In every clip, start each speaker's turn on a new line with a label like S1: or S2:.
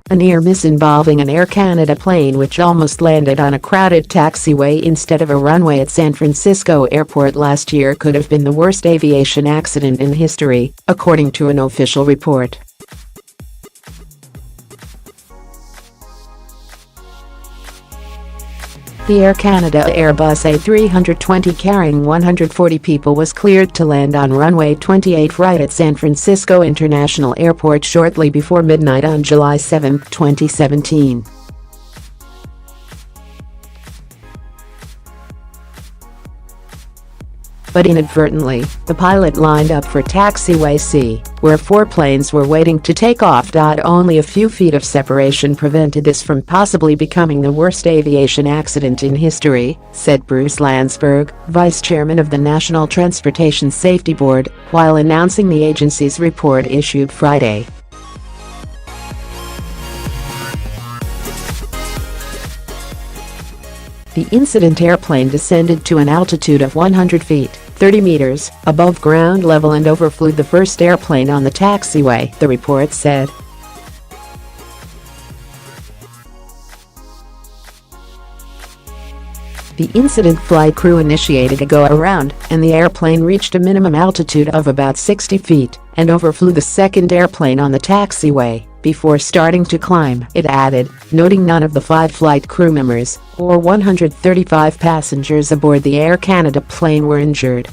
S1: A near miss involving an Air Canada plane which almost landed on a crowded taxiway instead of a runway at San Francisco Airport last year could have been the worst aviation accident in history, according to an official report. The Air Canada Airbus A320 carrying 140 people was cleared to land on runway 28 right at San Francisco International Airport shortly before midnight on July 7, 2017. But inadvertently, the pilot lined up for Taxiway C, where 4 planes were waiting to take off. Only a few feet of separation prevented this from possibly becoming the worst aviation accident in history, said Bruce Landsberg, vice chairman of the National Transportation Safety Board, while announcing the agency's report issued Friday. The incident airplane descended to an altitude of 100 feet, 30 meters, above ground level and overflew the first airplane on the taxiway, the report said. The incident flight crew initiated a go-around, and the airplane reached a minimum altitude of about 60 feet and overflew the second airplane on the taxiway before starting to climb, it added, noting none of the 5 flight crew members or 135 passengers aboard the Air Canada plane were injured.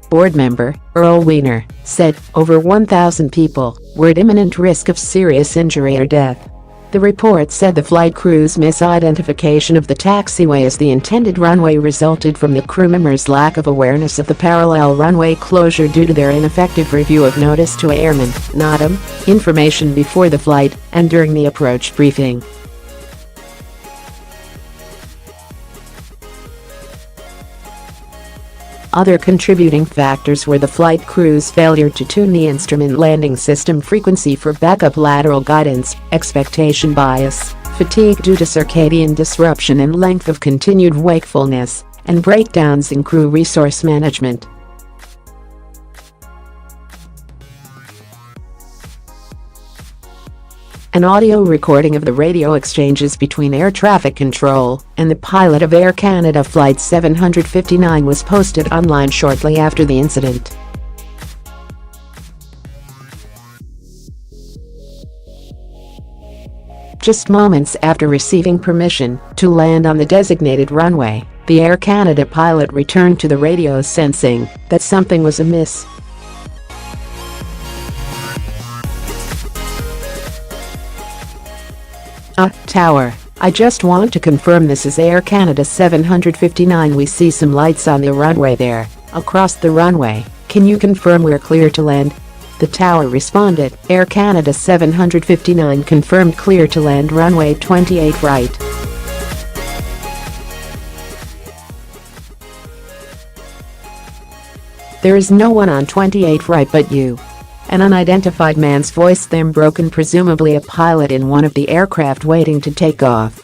S1: Board member, Earl Weener, said over 1,000 people were at imminent risk of serious injury or death. The report said the flight crew's misidentification of the taxiway as the intended runway resulted from the crew members' lack of awareness of the parallel runway closure due to their ineffective review of notice to airmen (NOTAM) information before the flight and during the approach briefing. Other contributing factors were the flight crew's failure to tune the instrument landing system frequency for backup lateral guidance, expectation bias, fatigue due to circadian disruption and length of continued wakefulness, and breakdowns in crew resource management. An audio recording of the radio exchanges between air traffic control and the pilot of Air Canada Flight 759 was posted online shortly after the incident. Just moments after receiving permission to land on the designated runway, the Air Canada pilot returned to the radio sensing that something was amiss. Tower, I just want to confirm this is Air Canada 759. We see some lights on the runway there, across the runway. Can you confirm we're clear to land? The tower responded. Air Canada 759 confirmed clear to land runway 28 right. There is no one on 28 right but you. An unidentified man's voice then broken, presumably a pilot in one of the aircraft waiting to take off.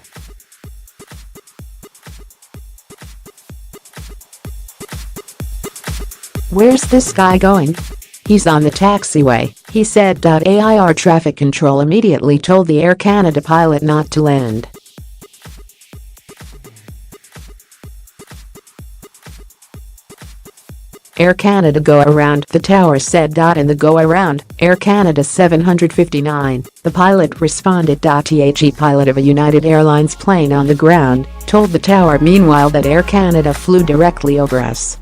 S1: Where's this guy going? He's on the taxiway, he said. Air traffic control immediately told the Air Canada pilot not to land. Air Canada go-around, the tower said. In the go-around, Air Canada 759, the pilot responded. The pilot of a United Airlines plane on the ground told the tower meanwhile that Air Canada flew directly over us.